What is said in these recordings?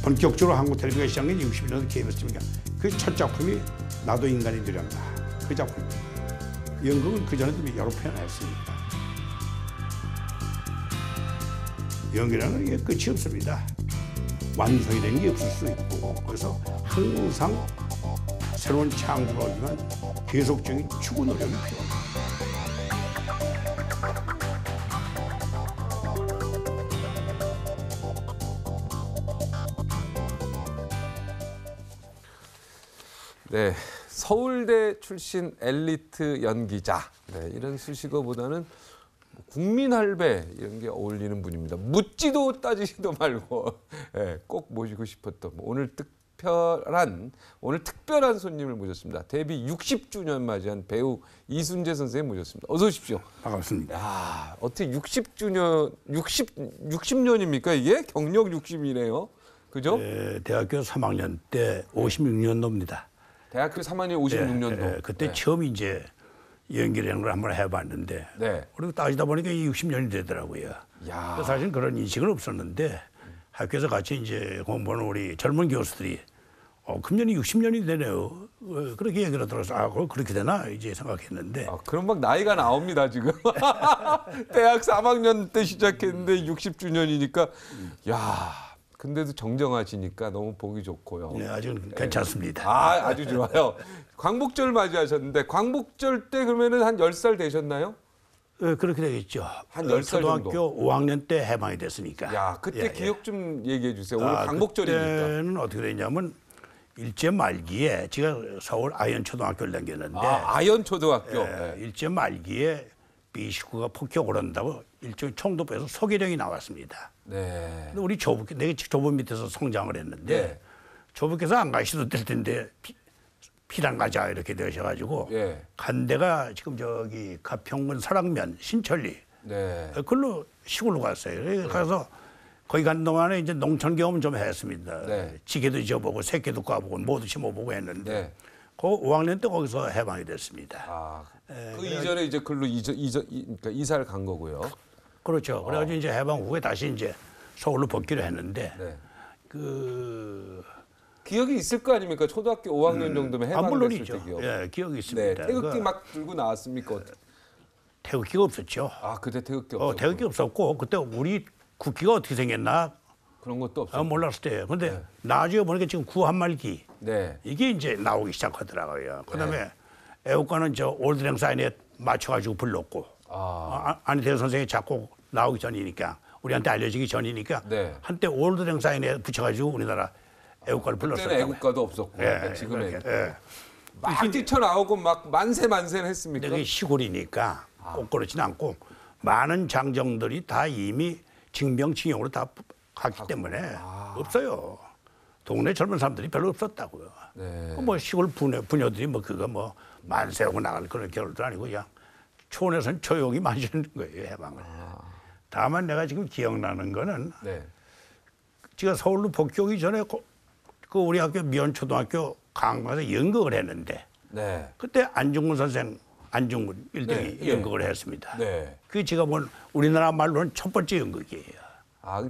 본격적으로 한국 텔레비가 시작한 게 60년대 KBS입니다. 그 첫 작품이 나도 인간이 되련다. 그 작품입니다. 연극은 그 전에도 여러 편 했습니다. 연기라는 게 끝이 없습니다. 완성이 된 게 없을 수 있고 그래서 항상 새로운 창조가 오지만 계속적인 추구 노력이 필요합니다. 네, 서울대 출신 엘리트 연기자. 네, 이런 수식어보다는 국민 할배 이런 게 어울리는 분입니다. 묻지도 따지지도 말고 네, 꼭 모시고 싶었던 오늘 특별한 손님을 모셨습니다. 데뷔 60주년 맞이한 배우 이순재 선생님 모셨습니다. 어서 오십시오. 반갑습니다. 야, 어떻게 60년입니까 이게? 경력 60이네요. 그죠? 네, 대학교 3학년 때 56년도입니다. 대학교 3학년 56년도. 네, 그때 처음 이제 연기라는 걸 한번 해봤는데 그리고 따지다 보니까 60년이 되더라고요. 사실 그런 인식은 없었는데 학교에서 같이 이제 공부하는 우리 젊은 교수들이 금년이 60년이 되네요. 그렇게 얘기를 들어서 그렇게 되나 이제 생각했는데. 그럼 막 나이가 나옵니다 지금. 대학 3학년 때 시작했는데 60주년이니까 야. 근데도 정정하시니까 너무 보기 좋고요. 네, 아주 괜찮습니다. 아주 좋아요. 광복절 맞이하셨는데 광복절 때 그러면은 한 10살 되셨나요? 그렇게 되겠죠. 한 10살 초등학교 정도. 5학년 때 해방이 됐으니까. 야, 그때 기억 좀 얘기해 주세요. 오늘 광복절이니까. 그때는 어떻게 됐냐면 일제 말기에 제가 서울 아현초등학교를 다녔는데 아현초등학교. 일제 말기에 B19가 폭격을 한다고 일종의 총도 빼서 소개령이 나왔습니다. 네. 근데 우리 조부, 내가 조부 밑에서 성장을 했는데 조부께서 안 가셔도 될 텐데 피랑 가자 이렇게 되셔가지고 간 데가 지금 저기 가평군 설악면 신천리 그걸로 시골로 갔어요. 가서 거기 간 동안에 이제 농촌 경험 좀 했습니다. 지게도 지어보고 새끼도 까보고 모두 심어보고 했는데 그 5학년 때 거기서 해방이 됐습니다. 그 이전에 이제 글로 그러니까 이사를 간 거고요. 그렇죠. 그래가지고 이제 해방 후에 다시 이제 서울로 복귀를 했는데 기억이 있을 거 아닙니까? 초등학교 5학년 정도면 해방됐을 때 기억. 예, 기억이 있습니다. 태극기 막 들고 나왔습니까? 태극기가 없었죠. 그때 태극기 없었고. 태극기 없었고 그때 우리 국기가 어떻게 생겼나 그런 것도 없었고. 몰랐을 때예요. 근데 나중에 보니까 지금 구한말기 이게 이제 나오기 시작하더라고요. 그다음에 애국가는 저 올드랭 사인에 맞춰가지고 불렀고 안희태 선생이 작곡 나오기 전이니까 우리한테 알려지기 전이니까 한때 올드랭 사인에 붙여가지고 우리나라 애국가를 불렀었다고요. 그때는 애국가도 없었고 지금은 막 뛰쳐나오고 막 만세만세는 했습니까? 근데 시골이니까 꼭 그렇지는 않고 많은 장정들이 다 이미 징병징용으로 다 갔기 때문에 없어요. 동네 젊은 사람들이 별로 없었다고요. 뭐 시골 부녀들이 뭐 그거 뭐 만세하고 나갈 그런 겨울도 아니고 그냥 촌에서는 조용히 마시는 거예요, 해방을. 다만 내가 지금 기억나는 거는 제가 서울로 복귀하기 전에 그 우리 학교 미원초등학교 강당에서 연극을 했는데 그때 안중근 선생, 안중근 1등이 연극을 했습니다. 그게 제가 본 우리나라 말로는 첫 번째 연극이에요.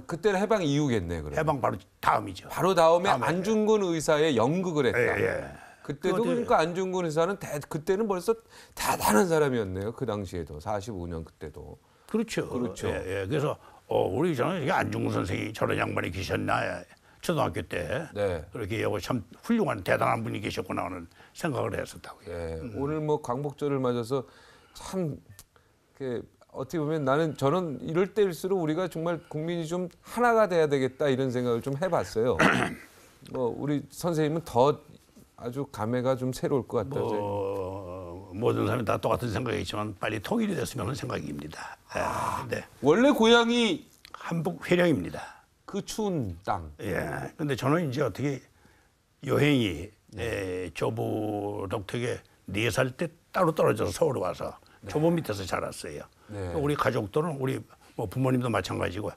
그때는 해방 이후겠네, 그럼. 해방 바로 다음이죠. 바로 다음에 안중근 의사의 연극을 했다. 그때도 그러니까 안중근 의사는 그때는 벌써 대단한 사람이었네요. 그 당시에도 45년 그때도. 그렇죠. 그래서 우리 저는 안중근 선생이 저런 양반이 계셨나 초등학교 때 그렇게 하고 참 훌륭한 대단한 분이 계셨구나 하는 생각을 했었다고요. 오늘 뭐 광복절을 맞아서 참 어떻게 보면 저는 이럴 때일수록 우리가 정말 국민이 좀 하나가 돼야 되겠다 이런 생각을 좀 해봤어요. 뭐 우리 선생님은 더 아주 감회가 좀 새로울 것 같다. 모든 사람이 다 똑같은 생각이지만 빨리 통일이 됐으면 하는 생각입니다. 원래 고향이 한북 회령입니다. 그 추운 땅. 근데 저는 이제 어떻게 여행이 조부 덕택에 4살 때 따로 떨어져서 서울 와서 조부 밑에서 자랐어요. 우리 가족들은 우리 뭐 부모님도 마찬가지고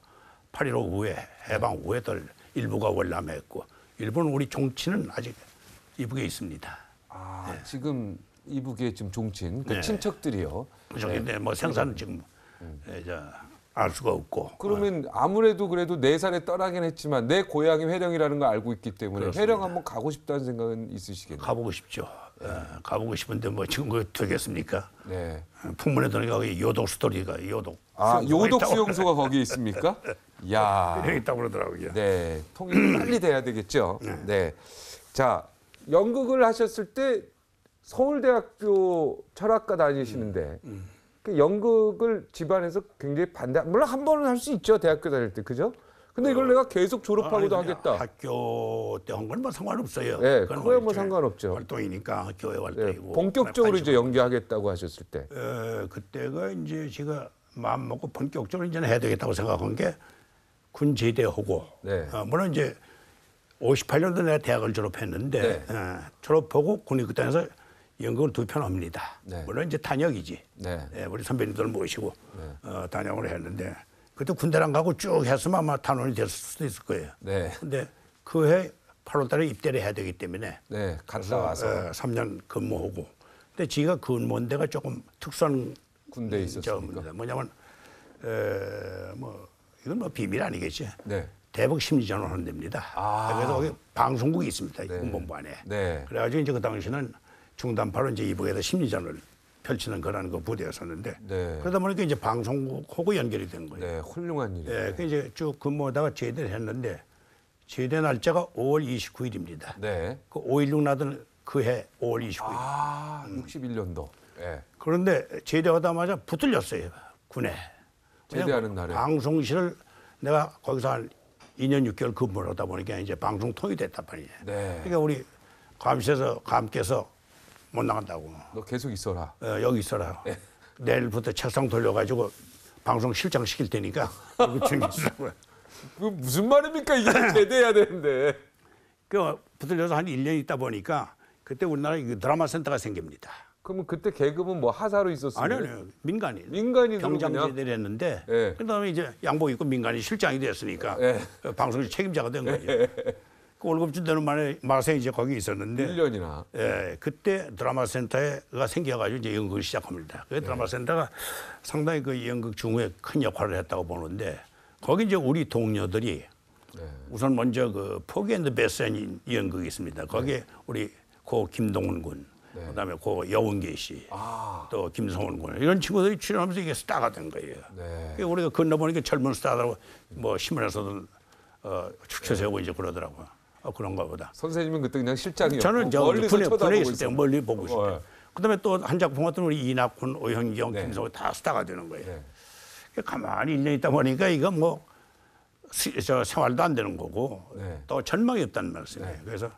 8.15 후에 해방 후에들 일부가 월남했고 일부는 우리 종친은 아직 이북에 있습니다. 지금 이북에 지금 종친 그 친척들이요. 저기 뭐 생산 지금 알 수가 없고. 그러면 아무래도 그래도 4살에 떠나긴 했지만 내 고향이 회령이라는 걸 알고 있기 때문에 그렇습니다. 회령 한번 가고 싶다는 생각은 있으시겠네요. 가보고 싶죠. 가보고 싶은데 뭐 지금 그거 되겠습니까? 네. 풍문에 드는 게 요독 스토리가 요독. 아, 수용소가 요독 있다고 수용소가 거기에 있습니까? 야. 여기 있다고 그러더라고요. 네. 통일이 빨리 돼야 되겠죠. 네. 자, 연극을 하셨을 때 서울대학교 철학과 다니시는데 그 연극을 집안에서 굉장히 반대. 물론 한 번은 할 수 있죠. 대학교 다닐 때. 그죠? 근데 이걸 내가 계속 졸업하고도 아니, 하겠다. 학교 때 한 건 뭐 상관없어요. 네, 그건 그거야 뭐 일종의 상관없죠. 활동이니까 교회 네, 활동이고. 본격적으로 이제 관심- 연기하겠다고 하셨을 때. 그때가 이제 제가 마음 먹고 본격적으로 이제 해야 되겠다고 생각한 게 군 제대하고. 네. 물론 이제 58년도 내가 대학을 졸업했는데 네. 졸업하고 군이 그때에서 연극을 2편 합니다. 네. 물론 이제 단역이지. 네. 우리 선배님들 모시고 단역을 했는데 그때 군대랑 가고 쭉 했으면 아마 단원이 됐을 수도 있을 거예요. 네. 근데 그 해 8월 달에 입대를 해야 되기 때문에 네. 갔다 와서 3년 근무하고. 근데 지가 근무한 데가 조금 특수한 군대에 있었습니까? 점입니다. 뭐냐면 뭐 이건 뭐 비밀 아니겠지. 네. 대북 심리전을 하는 데입니다. 아. 그래서 거기 방송국이 있습니다. 네. 군본부 안에. 네. 그래가지고 이제 그 당시는 중단파로 이제 이북에서 심리전을 펼치는 그런 그 부대였었는데 네. 그러다 보니까 이제 방송국하고 연결이 된 거예요. 네, 훌륭한 일이에요. 예, 그 이제 쭉 근무하다가 제대를 했는데 제대 날짜가 5월 29일입니다. 네. 그 5.16 나던 그 해 5월 29일. 아, 61년도. 예. 그런데 제대하자마자 붙들렸어요 군에. 제대하는 날에. 방송실을 내가 거기서 한 2년 6개월 근무를 하다 보니까 이제 방송통이 됐단 말이에요. 네. 그러니까 우리 감께서 못 나간다고. 너 계속 있어라. 여기 있어라. 내일부터 책상 돌려가지고 방송 실장 시킬 테니까 이거 챙기시라고요. 그 무슨 말입니까? 이게 제대해야 되는데. 그 붙들려서 한 1년 있다 보니까 그때 우리나라에 그 드라마 센터가 생깁니다. 그러면 그때 계급은 뭐 하사로 있었어요? 아니요. 민간인. 민간인으로 병장 그냥? 제대를 했는데 예. 그다음에 이제 양복 입고 민간인 실장이 됐으니까 예. 방송실 책임자가 된 거죠. 그 월급 준다는 맛에 이제 거기 있었는데 1년이나. 예, 그때 드라마 센터가 생겨가지고 이제 연극을 시작합니다. 그 드라마 센터가 상당히 그 연극 중후에 큰 역할을 했다고 보는데 거기 이제 우리 동료들이 우선 먼저 그 포기 앤드 베스라는 연극이 있습니다. 거기에 우리 고 김동훈 군, 그다음에 고 여운계 씨, 또 김성훈 군 이런 친구들이 출연하면서 이게 스타가 된 거예요. 네. 우리가 건너보니까 젊은 스타라고 뭐 신문에서도 축켜 세우고 이제 그러더라고요. 그런가 보다. 선생님은 그때 그냥 실장이었고 저는 저 멀리서 군에 쳐다보고 있을 때 있었어요. 멀리 보고 있을 때. 그다음에 또 한 작품 같은 우리 이낙훈, 오형경, 네. 김성호 다 스타가 되는 거예요. 네. 가만히 1년 있다 보니까 이거 뭐 저 생활도 안 되는 거고 네. 또 전망이 없다는 말씀이에요. 그래서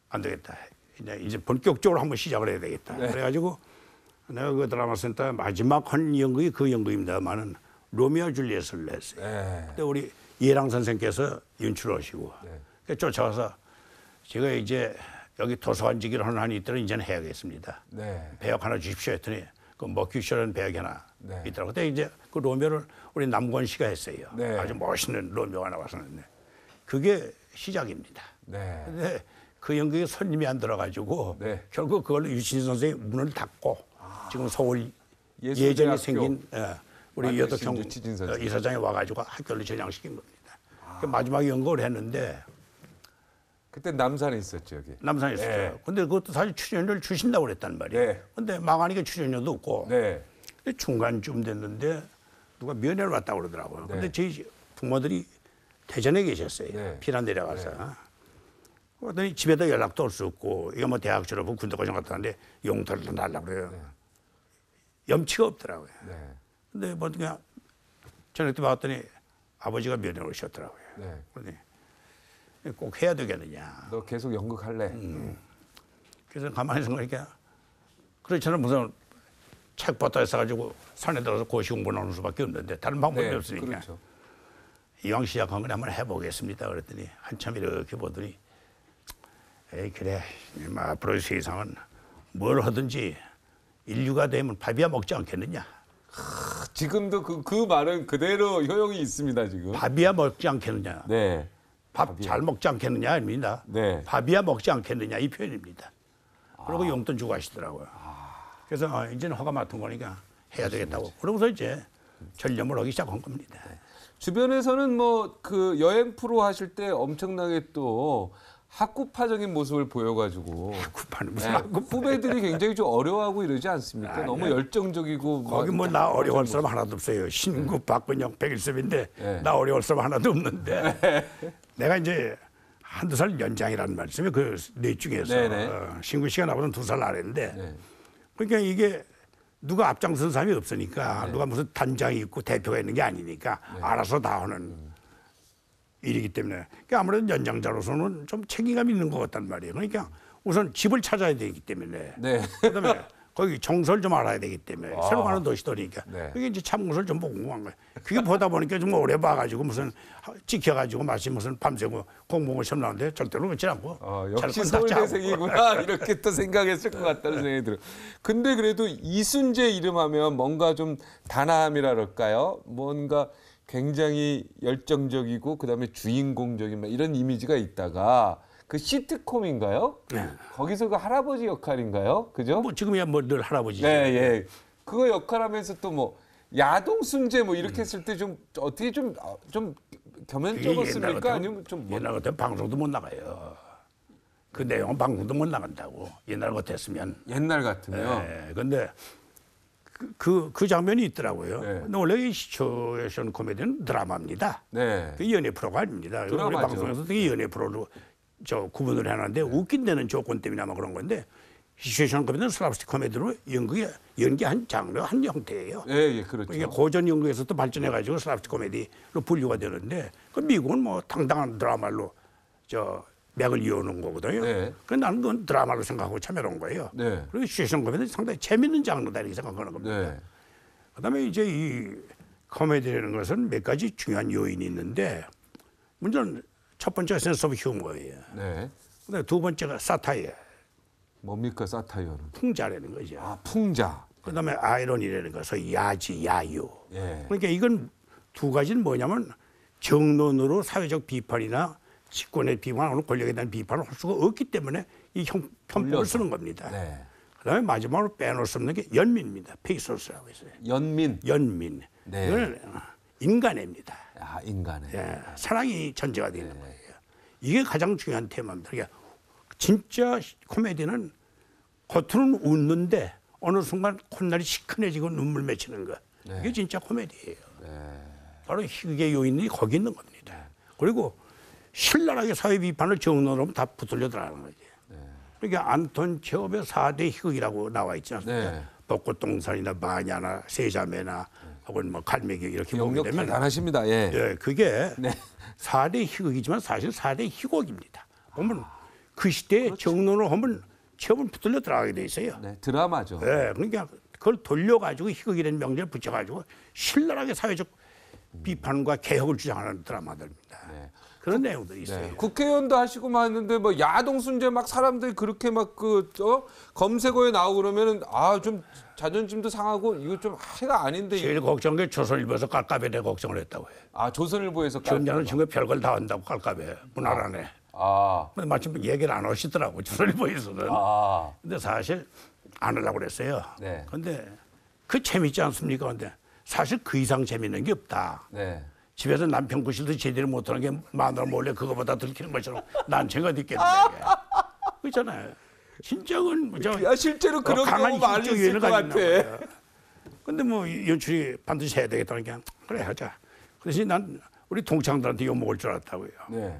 안 되겠다. 이제 본격적으로 한번 시작을 해야 되겠다. 그래가지고 내가 그 드라마 센터 마지막 한 연극이 그 연극입니다만은 로미오 줄리엣을 냈어요. 네. 그때 우리 이해랑 선생께서 연출하시고 그래서 쫓아가서 제가 이제 여기 도서관직을 하는 한이 있더니 이제는 해야겠습니다. 네. 배역 하나 주십시오 했더니 그 머큐쇼라는 배역이 하나 네. 있더라고요. 그때 이제 그 로미오를 우리 남권 씨가 했어요. 네. 아주 멋있는 로미오가 나왔었는데 그게 시작입니다. 네. 근데 그 연극에 손님이 안 들어가지고 네. 결국 그걸로 유진 선생이 문을 닫고 지금 서울 예술대학교 예전에 생긴 우리 만드신 여덕형 유치진 선생. 이사장이 와가지고 학교를 전향시킨 겁니다. 그 마지막 연극을 했는데 그때 남산에 있었죠, 여기. 남산에 있었죠. 네. 근데 그것도 사실 출연료를 주신다고 그랬단 말이에요. 네. 근데 망하니까 출연료도 없고 네. 근데 중간쯤 됐는데 누가 면회를 왔다고 그러더라고요. 근데 저희 부모들이 대전에 계셨어요. 네. 피난 내려가서. 그러더니 집에다 연락도 올 수 없고 이거 뭐 대학 졸업하고 군대 과정 갔다 왔는데 용돈을 달라고 그래요. 염치가 없더라고요. 네. 근데 뭐 그냥 저녁 때 봤더니 아버지가 면회 오셨더라고요. 네. 그러더니 꼭 해야 되겠느냐. 너 계속 연극할래? 그래서 가만히 생각하니까 그렇잖아 무슨 책부터 써가지고 산에 들어서 고시 공부를 하는 수밖에 없는데 다른 방법이 네, 없으니까 그렇죠. 이왕 시작한 건 한번 해보겠습니다. 그랬더니 한참 이렇게 보더니 에이 그래 앞으로 세상은 뭘 하든지 인류가 되면 밥이야 먹지 않겠느냐. 지금도 그 말은 그대로 효용이 있습니다, 지금. 밥이야 먹지 않겠느냐. 네. 밥 잘 먹지 않겠느냐 아닙니다. 네. 밥이야 먹지 않겠느냐 이 표현입니다. 그리고 용돈 주고 하시더라고요. 그래서 이제는 허가 맡은 거니까 해야 되겠다고. 그러고서 이제 전념을 하기 시작한 겁니다. 주변에서는 뭐 그 여행 프로 하실 때 엄청나게 또 학구파적인 모습을 보여가지고 쿠파는 무슨 네, 학구 후배들이 굉장히 좀 어려워하고 이러지 않습니까? 너무 열정적이고 거기 뭐 나 어려울 사람 하나도 없어요. 신구 박근영 백일섭인데 네. 나 어려울 사람 하나도 없는데 내가 이제 한두 살 연장이라는 말씀이 그 넷 중에서 네네. 신구 씨가 나보다 2살 아래인데 네. 그러니까 이게 누가 앞장선 사람이 없으니까 누가 무슨 단장이 있고 대표가 있는 게 아니니까 알아서 다 하는 일이기 때문에 그러니까 아무래도 연장자로서는 좀 책임감이 있는 것 같단 말이에요. 그러니까 우선 집을 찾아야 되기 때문에 네. 그다음에 거기 정서를 좀 알아야 되기 때문에 새로 가는 도시들이니까 네. 그게 이제 참것을 좀 보고 간 거예요. 그게 보다 보니까 좀 오래 봐가지고 무슨 찍혀가지고 마치 무슨 밤새고 공부를 시험 나오는데 절대로 그렇지 않고 역시 서울대생이구나 이렇게 또 생각했을 것 같다는 생각이 들어요. 근데 그래도 이순재 이름하면 뭔가 좀 단아함이랄까요? 뭔가 굉장히 열정적이고 그다음에 주인공적인 이런 이미지가 있다가 그 시트콤인가요? 네. 거기서 그 할아버지 역할인가요? 그죠? 뭐 지금이야 뭐 늘 할아버지죠. 네, 예. 그거 역할하면서 또 뭐 야동 순재 뭐 이렇게 했을 때 좀 어떻게 좀 겸연쩍었습니까? 아니면 좀 옛날 같으면 방송도 못 나가요. 그 내용은 방송도 못 나간다고 옛날 같았으면. 옛날 같으면 네, 근데 그 장면이 있더라고요. 네. 근데 원래 이 시츄에이션 코미디는 드라마입니다. 네. 그 연예 프로가 아닙니다. 드라마죠. 우리 방송에서 되게 연예 프로로 저 구분을 해놨는데 웃긴 데는 조건 때문에 아마 그런 건데 시츄에이션 코미디는 슬ap스틱 코미디로 연기 한 장르 한 형태예요. 예, 그렇죠. 이게 고전 연구에서 또 발전해가지고 슬ap스틱 코미디로 분류가 되는데 그 미국은 뭐 당당한 드라마로 저 맥을 이어놓은 거거든요. 네. 그래서 나는 그건 드라마로 생각하고 참여한 거예요. 네. 그리고 시츄에이션 코미디는 상당히 재밌는 장르다 이렇게 생각하는 겁니다. 네. 그다음에 이제 이 코미디라는 것은 몇 가지 중요한 요인이 있는데 먼저는 첫 번째가 센스 오브 휴머예요. 네. 그다음에 두 번째가 사타이어, 뭡니까 사타이어는? 풍자라는 거죠. 아, 풍자. 그다음에 아이러니라는 거, 소위 야지, 야유. 예. 그러니까 이건 두 가지는 뭐냐면 정론으로 사회적 비판이나 집권의 비판하고 권력에 대한 비판을 할 수가 없기 때문에 이 편법을 쓰는 겁니다. 네. 그다음에 마지막으로 빼놓을 수 없는 게 연민입니다. 페이소스라고 있어요. 연민. 연민. 네. 이거는 인간애입니다. 아, 인간의. 예, 사랑이 전제가 되는 거예요. 이게 가장 중요한 테마입니다. 그러니까 진짜 코미디는 겉으로는 웃는데 어느 순간 콧날이 시큰해지고 눈물 맺히는 거. 이게 진짜 코미디예요. 바로 희극의 요인이 거기 있는 겁니다. 그리고 신랄하게 사회 비판을 정론으로 다 붙들려 들어가는 거지. 그러니까 안톤 체홉의 4대 희극이라고 나와 있지 않습니까? 네. 벚꽃동산이나 마냐나 세자매나 혹은 뭐 갈매기 이렇게 보게 영역 되면 대단하십니다. 예. 예, 그게 네. 4대 희극이지만 사실 4대 희곡입니다. 보면 그 시대에 정론을 하면 체험을 붙들려 들어가게 돼 있어요. 네, 드라마죠. 예, 그러니까 그걸 돌려가지고 희극이라는 명제를 붙여가지고 신랄하게 사회적 비판과 개혁을 주장하는 드라마들입니다. 네. 그런 내용들이 있어요. 네. 국회의원도 하시고 하는데 뭐 야동 순재 막 사람들이 그렇게 막 그 검색어에 나오고 그러면은 아 좀 자존심도 상하고 이거 좀 해가 아닌데. 제일 걱정한 게 조선일보에서 깔까베에 대해 걱정을 했다고 해요. 아 조선일보에서 전자는 친구가 별걸 다 한다고 깔까베 문화 안에. 아. 근데 마침 얘기를 안 하시더라고 조선일보에서는. 아. 근데 사실 안 하려고 그랬어요. 네. 근데 그 재밌지 않습니까? 근데 사실 그 이상 재밌는 게 없다. 네. 집에서 남편 구실도 제대로 못하는 게 마누라 몰래 그거보다 들키는 것처럼 난처가 있겠는데. 그렇잖아요. 진정은 실제로 그런 강한 경우 많이 힘적 있을 요인을 것 가진 같아. 거예요. 근데 뭐 연출이 반드시 해야 되겠다는 게 그래 하자. 그래서 난 우리 동창들한테 욕먹을 줄 알았다고요. 네.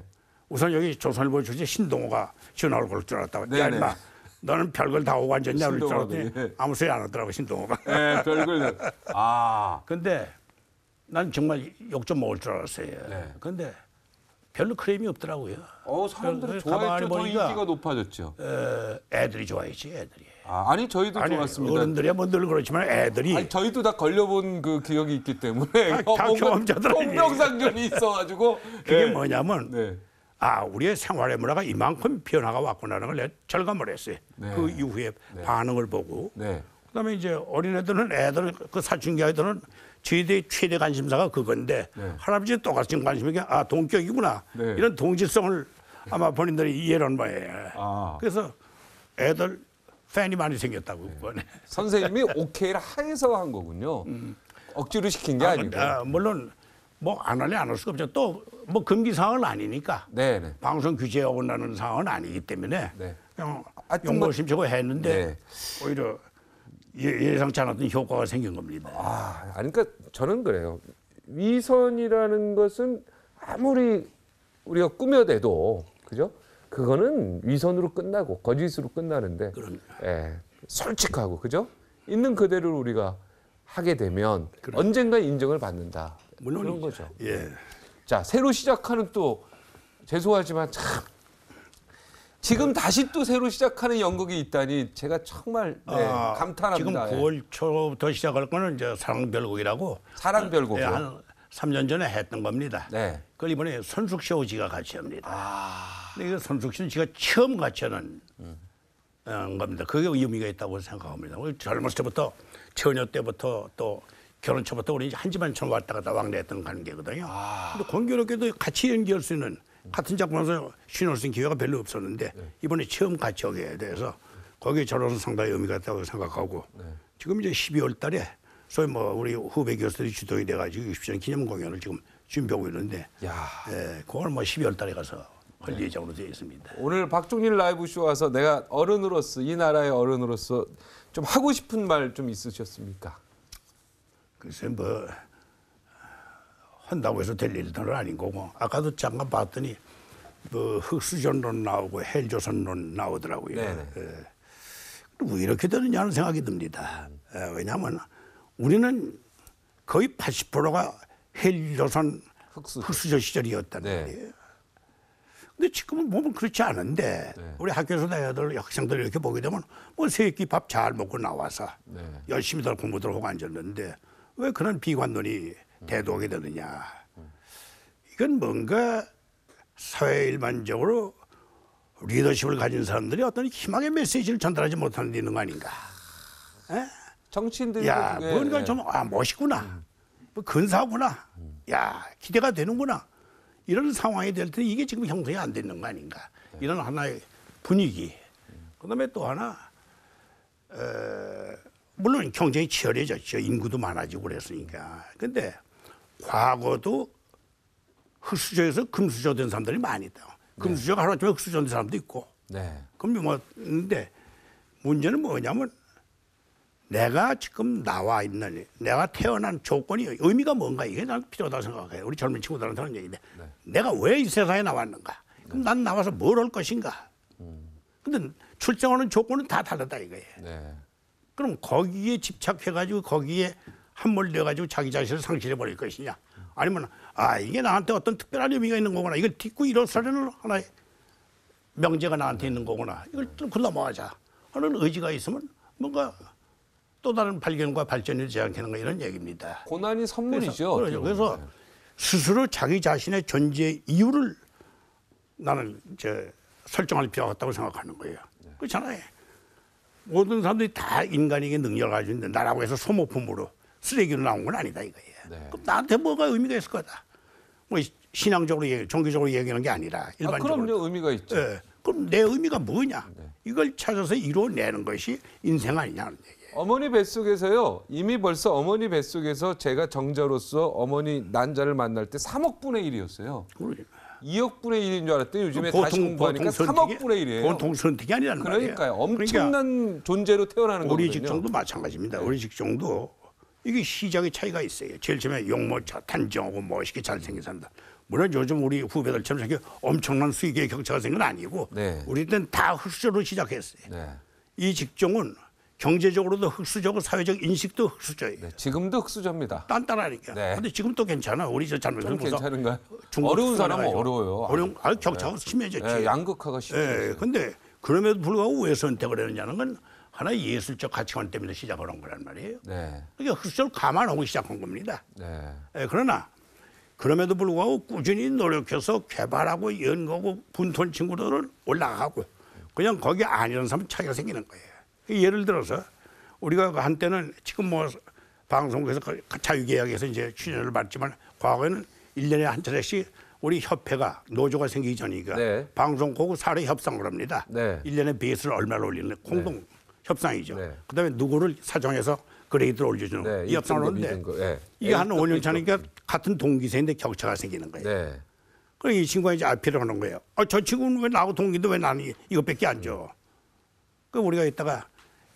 우선 여기 조선일보 주제 신동호가 전화를 걸 줄 알았다고. 야 네네. 인마 너는 별걸 다 오고 앉았냐 그럴 줄 알았더니 신동호가, 네. 아무 소리 안 하더라고 신동호가. 네, 별걸. 아. 근데 난 정말 욕 좀 먹을 줄 알았어요. 네. 근데 별로 크레임이 없더라고요. 사람들이 가만히 좋아했죠. 더 보니까 인기가 높아졌죠. 애들이 좋아했지 애들이. 아니 저희도 아니 좋았습니다. 어른들이야 뭐 늘 그렇지만 애들이 아니 저희도 다 걸려본 그 기억이 있기 때문에 다 경험자들 아니에요. 공병상련이 있어가지고 그게 네. 뭐냐면 네. 우리의 생활의 문화가 이만큼 변화가 왔구나라는 걸 내가 절감을 했어요. 네. 그 이후에 반응을 보고. 네. 그다음에 이제 어린애들은 그 사춘기 아이들은 저희들의 최대 관심사가 그건데 할아버지의 똑같은 관심이 동격이구나. 네. 이런 동질성을 아마 본인들이 이해를 한 거예요. 그래서 애들 팬이 많이 생겼다고 그거네. 선생님이 오케이를 하에서 한 거군요. 억지로 시킨 게 아니고. 물론 뭐 안 할래 안 할 수가 없죠. 또 뭐 금기 사항은 아니니까. 네네. 방송 규제에 어긋나는 사항은 아니기 때문에 네. 그냥 하여튼 용모심적으로 했는데 네. 오히려 예상치 않았던 효과가 생긴 겁니다. 아니, 그러니까 저는 그래요. 위선이라는 것은 아무리 우리가 꾸며대도 그죠? 그거는 위선으로 끝나고 거짓으로 끝나는데 솔직하고 그죠? 있는 그대로 우리가 하게 되면 언젠가 인정을 받는다. 그런 거죠. 예. 자, 새로 시작하는 또 죄송하지만 참 지금 다시 또 새로 시작하는 연극이 있다니 제가 정말 감탄합니다. 지금 9월 초부터 시작할 거는 이제 사랑별곡이라고 사랑별곡이요. 한 3년 전에 했던 겁니다. 네. 그걸 이번에 손숙쇼 지가 같이 합니다. 근데 이 손숙 씨는 지가 처음 같이 하는 겁니다. 그게 의미가 있다고 생각합니다. 우리 젊었을 때부터 처녀 때부터 또 결혼 초부터 우리 한 집안처럼 왔다 갔다 왕래했던 관계거든요. 근데 공교롭게도 같이 연기할 수 있는 같은 작품에서 신을 쓴 기회가 별로 없었는데 이번에 처음 같이 오게 돼서 거기에 저로서 상당히 의미가 있다고 생각하고 지금 이제 12월 달에 소위 뭐 우리 후배 교수들이 주도이 돼가지고 60주년 기념 공연을 지금 준비하고 있는데 그걸 뭐 12월 달에 가서 할 예정으로 되어 있습니다. 오늘 박종일 라이브 쇼 와서 내가 어른으로서 이 나라의 어른으로서 좀 하고 싶은 말 좀 있으셨습니까? 글쎄 뭐 한다고 해서 될 일들은 아닌 거고 아까도 잠깐 봤더니 뭐 흑수전론 나오고 헬조선론 나오더라고요. 왜 이렇게 되느냐 하는 생각이 듭니다. 왜냐하면 우리는 거의 80%가 헬조선 흑수저 시절이었단 말이에요. 근데 지금은 보면 그렇지 않은데 우리 학교에서 애들 학생들 이렇게 보게 되면 뭐 세 끼 밥 잘 먹고 나와서 열심히들 공부들 하고 앉았는데 왜 그런 비관론이 대두하게 되느냐. 이건 뭔가 사회 일반적으로 리더십을 가진 사람들이 어떤 희망의 메시지를 전달하지 못하는 데 있는 거 아닌가. 정치인들이 야, 뭔가 좀 멋있구나. 뭐 근사하구나. 야, 기대가 되는구나. 이런 상황이 될 때 이게 지금 형성이 안 되는 거 아닌가. 이런 하나의 분위기. 그다음에 또 하나 물론 경쟁이 치열해졌죠. 인구도 많아지고 그랬으니까. 근데 과거도 흑수저에서 금수저 된 사람들이 많이 있다. 금수저가 하루아침에 흑수저 된 사람도 있고. 그럼 뭐 근데 문제는 뭐냐면 내가 지금 나와 있는 내가 태어난 조건이 의미가 뭔가 이게 난 필요하다고 생각해요. 우리 젊은 친구들한테 하는 얘기인데 내가 왜 이 세상에 나왔는가? 그럼 난 나와서 뭘 할 것인가? 근데 출생하는 조건은 다 다르다 이거예요. 그럼 거기에 집착해가지고 거기에 함몰되어가지고 자기 자신을 상실해버릴 것이냐? 아니면 이게 나한테 어떤 특별한 의미가 있는 거구나. 이걸 딛고 일어서려는 하나의 명제가 나한테 있는 거구나. 이걸 뚫고 넘어가자 하는 의지가 있으면 뭔가 또 다른 발견과 발전이 되지 않겠는가 이런 얘기입니다. 고난이 선물이죠. 그래서 스스로 자기 자신의 존재 이유를 나는 설정할 필요가 없다고 생각하는 거예요. 그렇잖아요. 모든 사람들이 다 인간에게 능력을 가지고 있는데 나라고 해서 소모품으로 쓰레기로 나온 건 아니다 이거예요. 그럼 나한테 뭐가 의미가 있을 거다. 뭐 신앙적으로 종교적으로 얘기하는 게 아니라 일반적으로. 그럼요. 의미가 있죠. 그럼 내 의미가 뭐냐. 이걸 찾아서 이루어내는 것이 인생 아니냐는 얘기예요. 어머니 뱃속에서요. 이미 벌써 어머니 뱃속에서 제가 정자로서 어머니 난자를 만날 때 3억 분의 1이었어요. 2억 분의 1인 줄 알았더니 요즘에 다시 공부하니까 3억 분의 1이에요. 보통 선택이 아니라는 말이에요. 그러니까요. 엄청난 존재로 태어나는 거거든요. 우리 직종도 마찬가지입니다. 우리 직종도 이게 시작의 차이가 있어요. 제일 처음에 용모 단정하고 멋있게 잘생긴 사람들. 물론 요즘 우리 후배들처럼 이렇게 엄청난 수익의 격차가 생긴 건 아니고 우리 때는 다 흑수저로 시작했어요. 이 직종은 경제적으로도 흑수저고 사회적 인식도 흑수저예요. 지금도 흑수저입니다. 단단하니까. 근데 지금 또 괜찮아. 우리 좀 괜찮은가요? 어려운 사람은 어려워요. 격차가 심해졌지. 양극화가 심해졌어요. 근데 그럼에도 불구하고 왜 선택을 했느냐는 건 하나의 예술적 가치관 때문에 시작을 한 거란 말이에요. 그러니까 흑수저를 감안하고 시작한 겁니다. 그러나 그럼에도 불구하고 꾸준히 노력해서 개발하고 연구하고 분투한 친구들은 올라가고 그냥 거기 아니라는 사람은 차이가 생기는 거예요. 예를 들어서 우리가 한때는 지금 뭐 방송국에서 자유계약에서 이제 출연을 받지만 과거에는 1년에 한 차례씩 우리 협회가 노조가 생기기 전이니까 방송국 사례 협상을 합니다. 1년에 베이스를 얼마를 올리는 공동 협상이죠. 그다음에 누구를 사정해서 그레이드를 올려주는 네, 이 협상하는데 믿은 거. 예. 이게 한 A급, 5년 B급. 차니까 같은 동기세인데 격차가 생기는 거예요. 네. 그럼 이 친구가 이제 알피를 하는 거예요. 저 친구는 왜 나하고 동기인데 왜 나는 이것밖에 안 줘? 그 우리가 이따가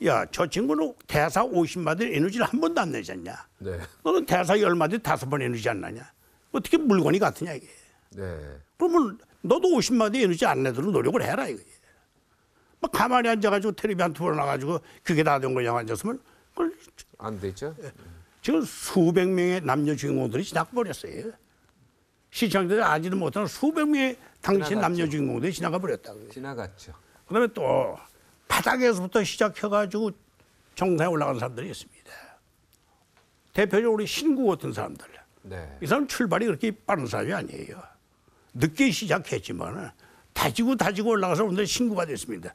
야, 저 친구는 대사 50마디 에너지를 한 번도 안 내지 않냐? 네. 너는 대사 10마디 5번 에너지 안 나냐? 어떻게 물건이 같으냐 이게? 네. 그러면 너도 50마디 에너지 안 내도록 노력을 해라 이거지. 막 가만히 앉아가지고 텔레비 한 두 번 나가지고 그게 다 된 거냐 앉았으면 그걸 안 되죠. 지금 수백 명의 남녀 주인공들이 지나가버렸어요. 시청자들이 알지도 못하는 수백 명의 당시 지나갔죠. 남녀 주인공들이 지나가 버렸다고요. 지나갔죠. 그다음에 또 바닥에서부터 시작해가지고 정상에 올라간 사람들이 있습니다. 대표적으로 우리 신구 같은 사람들. 네. 이 사람 출발이 그렇게 빠른 사람이 아니에요. 늦게 시작했지만 다지고 올라가서 오늘 신구가 됐습니다.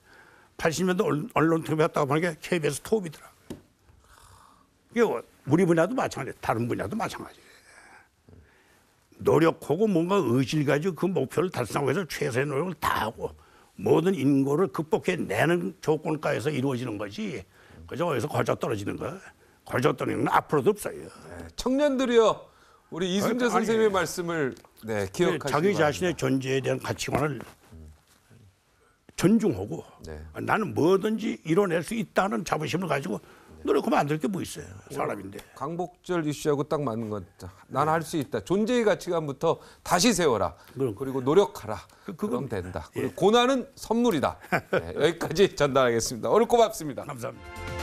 80년대 언론 TV에 갔다가 보니까 KBS 톱이더라고요. 이게 우리 분야도 마찬가지예요. 다른 분야도 마찬가지예요. 노력하고 뭔가 의지를 가지고 그 목표를 달성하기 위해서 최선의 노력을 다하고 모든 인고를 극복해내는 조건가에서 이루어지는 거지. 그저 어디서 거저 떨어지는 거. 거저 떨어지는 건 앞으로도 없어요. 네. 청년들이여 우리 이순재 아니, 선생님의 말씀을 네, 기억하시기 자기 바랍니다. 자신의 존재에 대한 가치관을 존중하고 네. 나는 뭐든지 이뤄낼 수 있다는 자부심을 가지고 노력하면 안 될 게 뭐 있어요. 사람인데. 강복절 이슈하고 딱 맞는 것. 난 할 수 있다. 존재의 가치관부터 다시 세워라. 그리고 노력하라. 그럼 된다. 그리고 고난은 선물이다. 네, 여기까지 전달하겠습니다. 오늘 고맙습니다. 감사합니다.